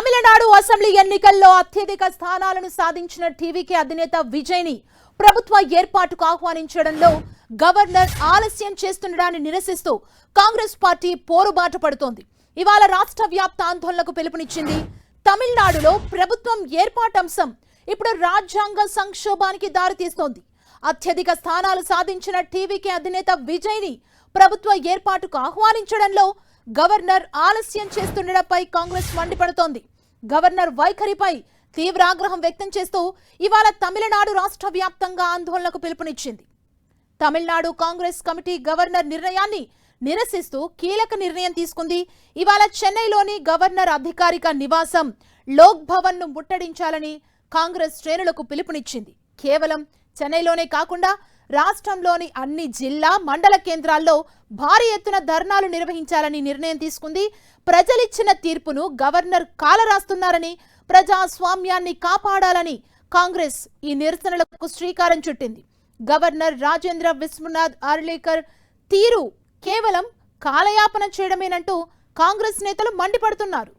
Tamil Nadu assembly ఎన్నికల్లో అత్యధిక స్థానాలను సాధించిన టీవీకే అధినేత విజయ్ని ప్రభుత్వ ఏర్పాటుకు ఆహ్వానించడంలో గవర్నర్ ఆలస్యం చేస్తుండడాన్ని నిరసిస్తూ కాంగ్రెస్ పార్టీ పోరుబాట పడుతోంది. ఇవాళ రాష్ట్ర వ్యాప్త ఆందోళనకు పిలుపునిచ్చింది. తమిళనాడులో ప్రభుత్వం ఏర్పాటు అంశం ఇప్పుడు రాజ్యాంగ సంక్షోభానికి దారితీస్తోంది. అత్యధిక స్థానాలు సాధించిన టీవీకే అధినేత విజయ్ని ప్రభుత్వ ఏర్పాటుకు ఆహ్వానించడంలో గవర్నర్ ఆలస్యం చేస్తుండడంపై కాంగ్రెస్ మండిపడుతోంది. గవర్నర్ వైఖరిపై తీవ్ర ఆగ్రహం వ్యక్తం చేస్తూ ఇవాళ తమిళనాడు రాష్ట్ర వ్యాప్తంగా ఆందోళనకు పిలుపునిచ్చింది. తమిళనాడు కాంగ్రెస్ కమిటీ గవర్నర్ నిర్ణయాన్ని నిరసిస్తూ కీలక నిర్ణయం తీసుకుంది. ఇవాళ చెన్నైలోని గవర్నర్ అధికారిక నివాసం లోక్ భవన్ ను ముట్టడించాలని కాంగ్రెస్ శ్రేణులకు పిలుపునిచ్చింది. కేవలం చెన్నైలోనే కాకుండా రాష్ట్రంలోని అన్ని జిల్లా మండల కేంద్రాల్లో భారీ ఎత్తున ధర్నాలు నిర్వహించాలని నిర్ణయం తీసుకుంది. ప్రజలిచ్చిన తీర్పును గవర్నర్ కాలరాస్తున్నారని, ప్రజాస్వామ్యాన్ని కాపాడాలని కాంగ్రెస్ ఈ నిరసనలకు శ్రీకారం చుట్టింది. గవర్నర్ రాజేంద్ర విశ్వనాథ్ ఆర్లేకర్ తీరు కేవలం కాలయాపన చేయడమేనంటూ కాంగ్రెస్ నేతలు మండిపడుతున్నారు.